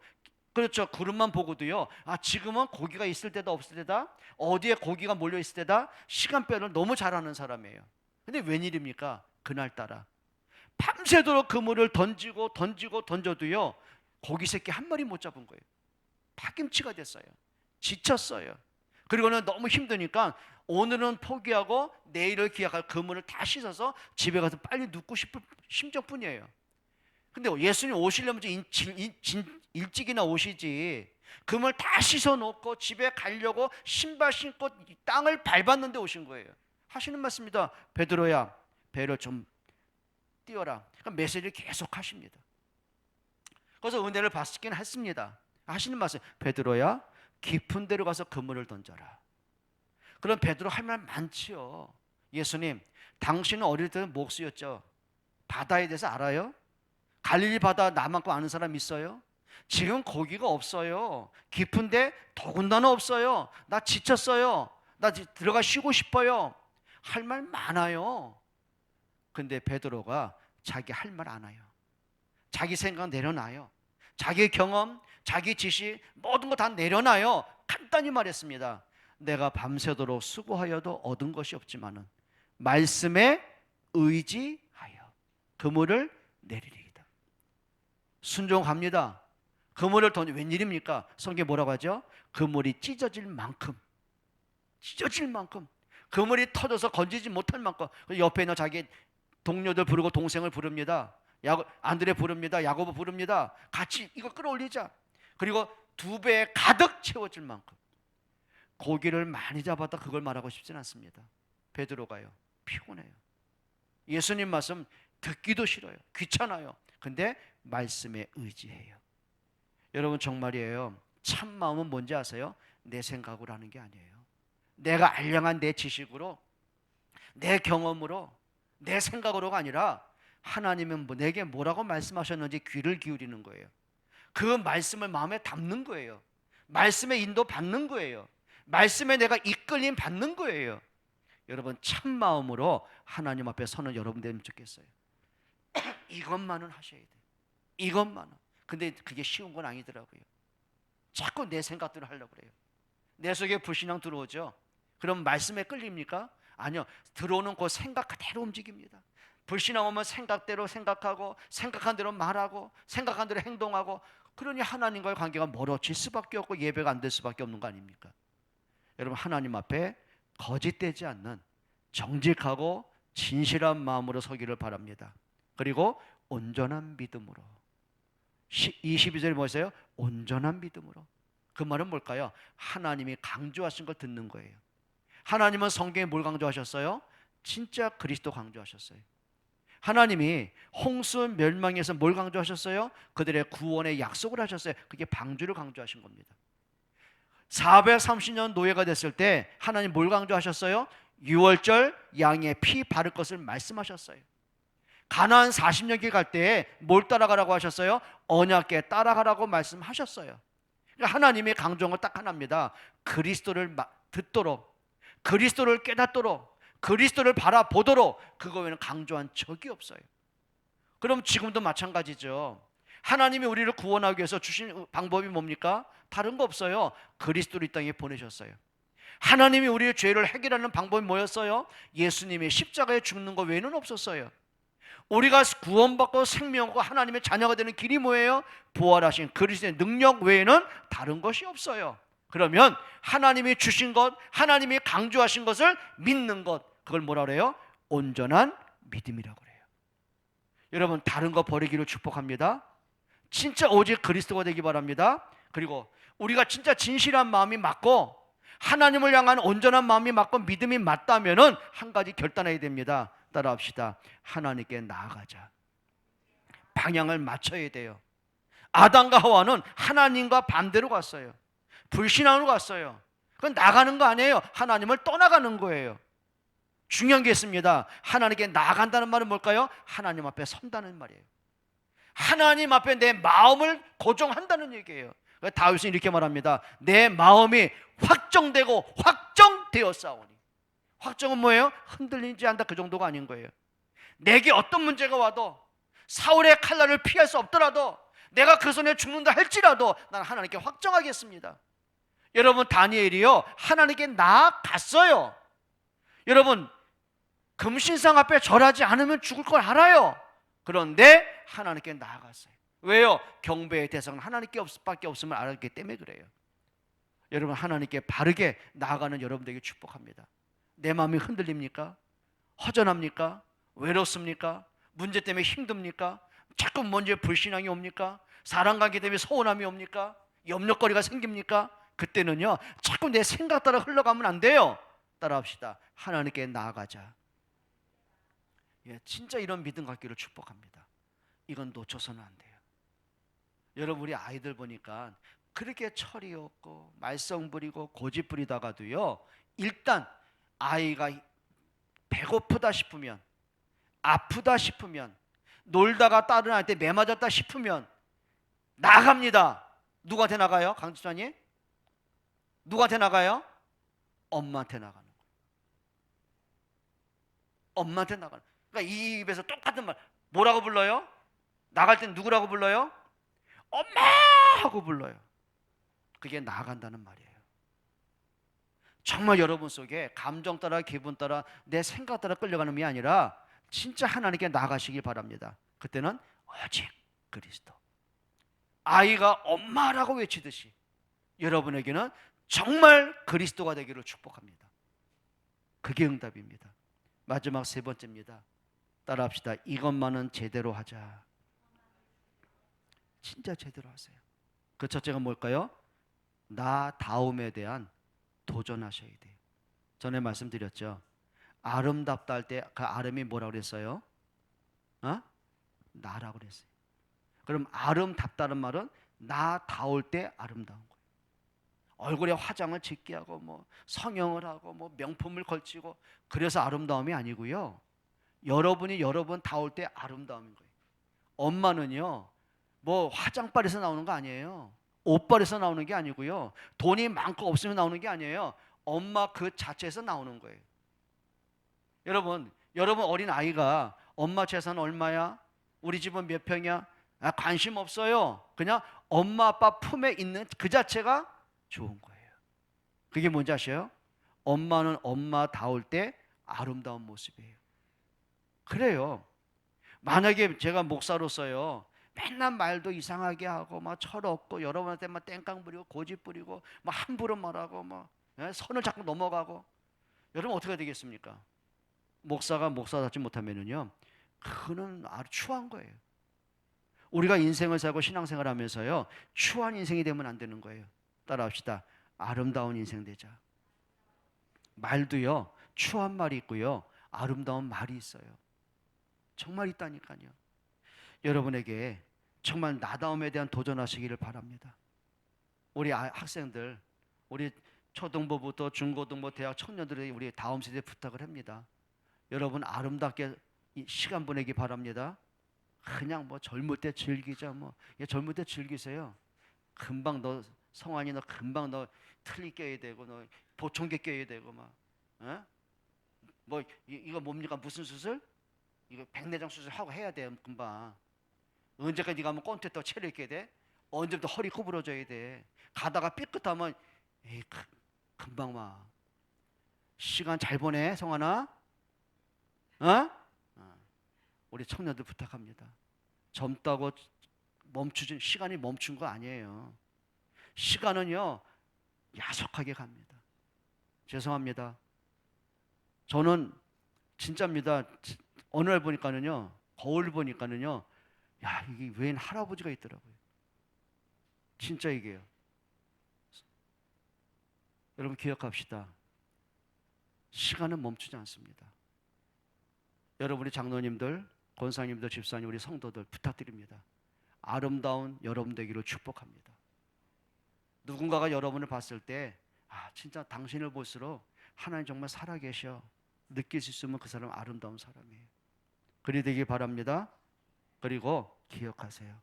그렇죠, 구름만 보고도요 지금은 고기가 있을 때다 없을 때다, 어디에 고기가 몰려 있을 때다, 시간표를 너무 잘 아는 사람이에요. 근데 웬일입니까? 그날따라 밤새도록 그물을 던져도요 고기 새끼 한 마리 못 잡은 거예요. 파김치가 됐어요. 지쳤어요. 그리고는 너무 힘드니까 오늘은 포기하고 내일을 기약할 그물을 다 씻어서 집에 가서 빨리 눕고 싶을 심정뿐이에요. 근데 예수님 오시려면 일찍이나 오시지, 그물 다 씻어 놓고 집에 가려고 신발 신고 땅을 밟았는데 오신 거예요. 하시는 말씀입니다. 베드로야, 배를 좀 띄워라. 그러니까 메시지를 계속 하십니다. 그래서 은혜를 받긴 했습니다. 하시는 말씀, 베드로야 깊은 데로 가서 그물을 던져라. 그럼 베드로 할 말 많지요. 예수님, 당신은 어릴 때는 목수였죠. 바다에 대해서 알아요? 갈릴리 바다 나만큼 아는 사람 있어요? 지금 고기가 없어요. 깊은데 더군다나 없어요. 나 지쳤어요. 나 들어가 쉬고 싶어요. 할 말 많아요. 근데 베드로가 자기 할 말 안 해요. 자기 생각 내려놔요. 자기 경험, 자기 지식 모든 거 다 내려놔요. 간단히 말했습니다. 내가 밤새도록 수고하여도 얻은 것이 없지만은 말씀에 의지하여 그물을 내리리이다. 순종합니다. 그물을 던져. 웬일입니까? 성경에 뭐라고 하죠? 그물이 찢어질 만큼 그물이 터져서 건지지 못할 만큼. 옆에 있는 자기 동료들 부르고 동생을 부릅니다. 안드레 부릅니다. 야고보 부릅니다. 같이 이거 끌어올리자. 그리고 2배 가득 채워질 만큼. 고기를 많이 잡았다 그걸 말하고 싶진 않습니다. 베드로가요 피곤해요. 예수님 말씀 듣기도 싫어요. 귀찮아요. 근데 말씀에 의지해요. 여러분, 정말이에요. 참 마음은 뭔지 아세요? 내 생각으로 하는 게 아니에요. 내가 알량한 내 지식으로, 내 경험으로, 내 생각으로가 아니라 하나님은 내게 뭐라고 말씀하셨는지 귀를 기울이는 거예요. 그 말씀을 마음에 담는 거예요. 말씀에 인도 받는 거예요. 말씀에 내가 이끌림 받는 거예요. 여러분, 참 마음으로 하나님 앞에 서는 여러분 되면 좋겠어요. 이것만은 하셔야 돼요. 이것만은. 근데 그게 쉬운 건 아니더라고요. 자꾸 내 생각대로 하려고 그래요. 내 속에 불신앙 들어오죠. 그럼 말씀에 끌립니까? 아니요. 들어오는 그 생각 그대로 움직입니다. 불신앙 오면 생각대로 생각하고, 생각한 대로 말하고, 생각한 대로 행동하고, 그러니 하나님과의 관계가 멀어질 수밖에 없고 예배가 안 될 수밖에 없는 거 아닙니까? 여러분, 하나님 앞에 거짓되지 않는 정직하고 진실한 마음으로 서기를 바랍니다. 그리고 온전한 믿음으로. 22절에 뭐였어요? 온전한 믿음으로. 그 말은 뭘까요? 하나님이 강조하신 걸 듣는 거예요. 하나님은 성경에 뭘 강조하셨어요? 진짜 그리스도 강조하셨어요. 하나님이 홍수 멸망에서 뭘 강조하셨어요? 그들의 구원의 약속을 하셨어요. 그게 방주를 강조하신 겁니다. 430년 노예가 됐을 때 하나님 뭘 강조하셨어요? 유월절 양의 피 바를 것을 말씀하셨어요. 가나안 40년 길 갈 때 뭘 따라가라고 하셨어요? 언약궤 따라가라고 말씀하셨어요. 하나님이 강조한 건 딱 하나입니다. 그리스도를 듣도록, 그리스도를 깨닫도록, 그리스도를 바라보도록, 그거 외에는 강조한 적이 없어요. 그럼 지금도 마찬가지죠. 하나님이 우리를 구원하기 위해서 주신 방법이 뭡니까? 다른 거 없어요. 그리스도를 이 땅에 보내셨어요. 하나님이 우리의 죄를 해결하는 방법이 뭐였어요? 예수님이 십자가에 죽는 것 외에는 없었어요. 우리가 구원받고 생명하고 하나님의 자녀가 되는 길이 뭐예요? 부활하신 그리스도의 능력 외에는 다른 것이 없어요. 그러면 하나님이 주신 것, 하나님이 강조하신 것을 믿는 것, 그걸 뭐라 그래요? 온전한 믿음이라고 그래요. 여러분, 다른 거 버리기를 축복합니다. 진짜 오직 그리스도가 되기 바랍니다. 그리고 우리가 진짜 진실한 마음이 맞고 하나님을 향한 온전한 마음이 맞고 믿음이 맞다면은 한 가지 결단해야 됩니다. 따라합시다. 하나님께 나아가자. 방향을 맞춰야 돼요. 아담과 하와는 하나님과 반대로 갔어요. 불신앙으로 갔어요. 그건 나가는 거 아니에요. 하나님을 떠나가는 거예요. 중요한 게 있습니다. 하나님께 나아간다는 말은 뭘까요? 하나님 앞에 선다는 말이에요. 하나님 앞에 내 마음을 고정한다는 얘기예요. 다윗은 이렇게 말합니다. 내 마음이 확정되고 확정되었사오니. 확정은 뭐예요? 흔들리지 않다, 그 정도가 아닌 거예요. 내게 어떤 문제가 와도, 사울의 칼날을 피할 수 없더라도, 내가 그 손에 죽는다 할지라도 나는 하나님께 확정하겠습니다. 여러분, 다니엘이요 하나님께 나아갔어요. 여러분, 금신상 앞에 절하지 않으면 죽을 걸 알아요. 그런데 하나님께 나아갔어요. 왜요? 경배의 대상은 하나님께 밖에 없음을 알았기 때문에 그래요. 여러분, 하나님께 바르게 나아가는 여러분들에게 축복합니다. 내 마음이 흔들립니까? 허전합니까? 외롭습니까? 문제 때문에 힘듭니까? 자꾸 먼저 불신앙이 옵니까? 사랑관계 때문에 서운함이 옵니까? 염려거리가 생깁니까? 그때는요 자꾸 내 생각 따라 흘러가면 안 돼요. 따라합시다. 하나님께 나아가자. 예, 진짜 이런 믿음 갖기를 축복합니다. 이건 놓쳐서는 안 돼요. 여러분, 우리 아이들 보니까 그렇게 철이 없고 말썽 부리고 고집 부리다가도요, 일단 아이가 배고프다 싶으면, 아프다 싶으면, 놀다가 다른 아이한테 매 맞았다 싶으면 나갑니다. 누구한테 나가요? 강집사님? 누구한테 나가요? 엄마한테 나가는 거예요. 엄마한테 나가는. 그러니까 이 입에서 똑같은 말. 뭐라고 불러요? 나갈 땐 누구라고 불러요? 엄마! 하고 불러요. 그게 나아간다는 말이에요. 정말 여러분 속에 감정 따라, 기분 따라, 내 생각 따라 끌려가는 게 아니라 진짜 하나님께 나가시길 바랍니다. 그때는 오직 그리스도. 아이가 엄마라고 외치듯이 여러분에게는 정말 그리스도가 되기를 축복합니다. 그게 응답입니다. 마지막 세 번째입니다. 따라합시다. 이것만은 제대로 하자. 진짜 제대로 하세요. 그 첫째가 뭘까요? 나 다움에 대한 도전하셔야 돼요. 전에 말씀드렸죠. 아름답다 할 때 그 아름이 뭐라고 그랬어요? 나라고 그랬어요. 그럼 아름답다는 말은 나다울 때 아름다운 거예요. 얼굴에 화장을 짙게 하고 뭐 성형을 하고 뭐 명품을 걸치고 그래서 아름다움이 아니고요. 여러분이 여러분 다울 때 아름다움인 거예요. 엄마는요 뭐 화장빨에서 나오는 거 아니에요. 옷빨에서 나오는 게 아니고요. 돈이 많고 없으면 나오는 게 아니에요. 엄마 그 자체에서 나오는 거예요. 여러분 어린 아이가 엄마 재산 얼마야? 우리 집은 몇 평이야? 관심 없어요. 그냥 엄마 아빠 품에 있는 그 자체가 좋은 거예요. 그게 뭔지 아셔요? 엄마는 엄마다울 때 아름다운 모습이에요. 그래요. 만약에 제가 목사로서요 맨날 말도 이상하게 하고 막 철없고 여러분한테 막 땡깡 부리고 고집 부리고 막 함부로 말하고 막 선을 자꾸 넘어가고 여러분 어떻게 되겠습니까? 목사가 목사답지 못하면은요 그는 아주 추한 거예요. 우리가 인생을 살고 신앙생활 하면서요 추한 인생이 되면 안 되는 거예요. 따라합시다. 아름다운 인생 되자. 말도요 추한 말이 있고요 아름다운 말이 있어요. 정말 있다니까요. 여러분에게 정말 나다움에 대한 도전하시기를 바랍니다. 우리 학생들, 우리 초등부부터 중고등부, 대학 청년들이 우리 다음 세대에 부탁을 합니다. 여러분 아름답게 시간 보내기 바랍니다. 그냥 뭐 젊을 때 즐기자, 뭐 젊을 때 즐기세요. 금방 너 성환이 너 금방 너 틀니 껴야 되고 너 보청기 껴야 되고 막 어? 뭐 이거 뭡니까 무슨 수술? 이거 백내장 수술하고 해야 돼 금방. 언제까지 네가 하면 꼰대 또 체를 있게 돼? 언제부터 허리 구부러져야 돼? 가다가 삐끗하면 에이 금방 와. 시간 잘 보내 성환아. 어? 우리 청년들 부탁합니다. 젊다고 멈추진 시간이 멈춘 거 아니에요. 시간은요 야속하게 갑니다. 죄송합니다. 저는 진짜입니다. 어느 날 보니까는요 거울 보니까는요 야 이게 웬 할아버지가 있더라고요. 진짜 이게요. 여러분 기억합시다. 시간은 멈추지 않습니다. 여러분이 장로님들, 권사님들, 집사님, 우리 성도들 부탁드립니다. 아름다운 여러분 되기를 축복합니다. 누군가가 여러분을 봤을 때 진짜 당신을 볼수록 하나님 정말 살아계셔 느낄 수 있으면 그 사람 아름다운 사람이에요. 그리 되길 바랍니다. 그리고 기억하세요.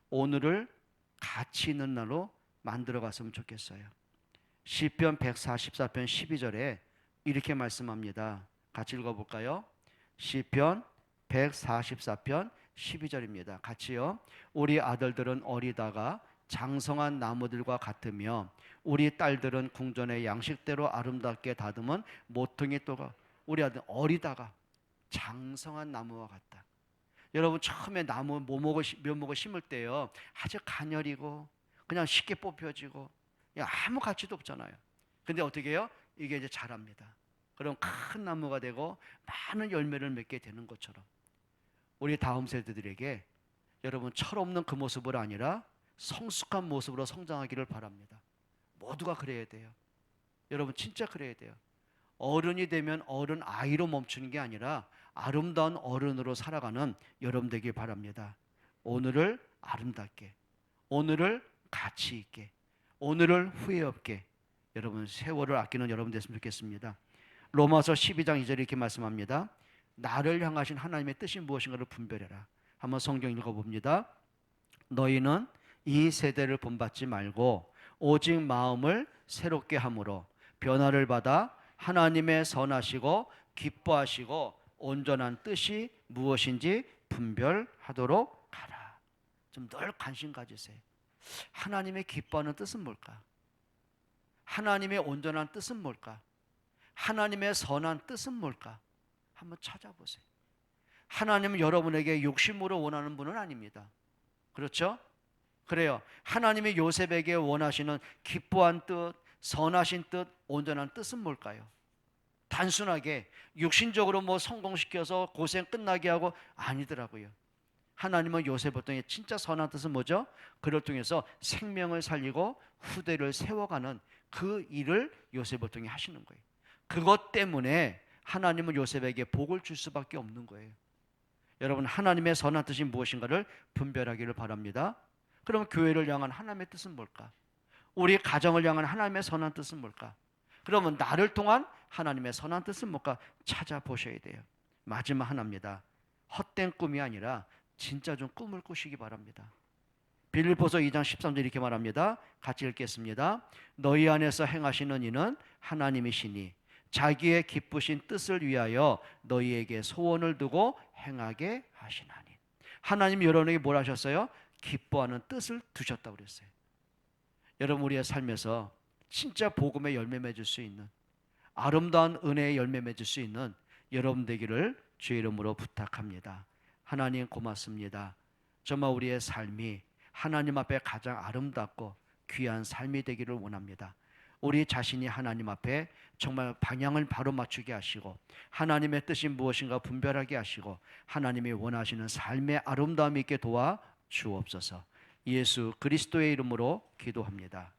오늘을 가치 있는 날로 만들어 갔으면 좋겠어요. 시편 144편 12절에 이렇게 말씀합니다. 같이 읽어볼까요? 시편 144편 12절입니다. 같이요. 우리 아들들은 어리다가 장성한 나무들과 같으며 우리 딸들은 궁전의 양식대로 아름답게 다듬은 모퉁이 또가. 우리 아들 어리다가 장성한 나무와 같다. 여러분 처음에 나무 묘목을 심을 때요 아주 가녀리고 그냥 쉽게 뽑혀지고 아무 가치도 없잖아요. 근데 어떻게 해요? 이게 이제 자랍니다. 그럼 큰 나무가 되고 많은 열매를 맺게 되는 것처럼 우리 다음 세대들에게 여러분 철없는 그 모습을 아니라 성숙한 모습으로 성장하기를 바랍니다. 모두가 그래야 돼요. 여러분 진짜 그래야 돼요. 어른이 되면 어른 아이로 멈추는 게 아니라 아름다운 어른으로 살아가는 여러분 되길 바랍니다. 오늘을 아름답게, 오늘을 가치 있게, 오늘을 후회 없게 여러분 세월을 아끼는 여러분 됐으면 좋겠습니다. 로마서 12장 2절에 이렇게 말씀합니다. 나를 향하신 하나님의 뜻이 무엇인가를 분별해라. 한번 성경 읽어봅니다. 너희는 이 세대를 본받지 말고 오직 마음을 새롭게 함으로 변화를 받아 하나님의 선하시고 기뻐하시고 온전한 뜻이 무엇인지 분별하도록 하라. 좀 늘 관심 가지세요. 하나님의 기뻐하는 뜻은 뭘까? 하나님의 온전한 뜻은 뭘까? 하나님의 선한 뜻은 뭘까? 한번 찾아보세요. 하나님은 여러분에게 욕심으로 원하는 분은 아닙니다. 그렇죠? 그래요. 하나님이 요셉에게 원하시는 기뻐한 뜻, 선하신 뜻, 온전한 뜻은 뭘까요? 단순하게 육신적으로 뭐 성공시켜서 고생 끝나게 하고 아니더라고요. 하나님은 요셉을 통해 진짜 선한 뜻은 뭐죠? 그를 통해서 생명을 살리고 후대를 세워가는 그 일을 요셉을 통해 하시는 거예요. 그것 때문에 하나님은 요셉에게 복을 줄 수밖에 없는 거예요. 여러분 하나님의 선한 뜻이 무엇인가를 분별하기를 바랍니다. 그럼 교회를 향한 하나님의 뜻은 뭘까? 우리 가정을 향한 하나님의 선한 뜻은 뭘까? 그러면 나를 통한 하나님의 선한 뜻은 뭘까? 찾아보셔야 돼요. 마지막 하나입니다. 헛된 꿈이 아니라 진짜 좀 꿈을 꾸시기 바랍니다. 빌립보서 2장 13절 이렇게 말합니다. 같이 읽겠습니다. 너희 안에서 행하시는 이는 하나님이시니 자기의 기쁘신 뜻을 위하여 너희에게 소원을 두고 행하게 하시나니. 하나님이 여러분에게 뭘 하셨어요? 기뻐하는 뜻을 두셨다고 그랬어요. 여러분 우리의 삶에서 진짜 복음의 열매 맺을 수 있는 아름다운 은혜의 열매 맺을 수 있는 여러분 되기를 주의 이름으로 부탁합니다. 하나님 고맙습니다. 정말 우리의 삶이 하나님 앞에 가장 아름답고 귀한 삶이 되기를 원합니다. 우리 자신이 하나님 앞에 정말 방향을 바로 맞추게 하시고 하나님의 뜻이 무엇인가 분별하게 하시고 하나님이 원하시는 삶의 아름다움이 있게 도와 주옵소서. 예수 그리스도의 이름으로 기도합니다.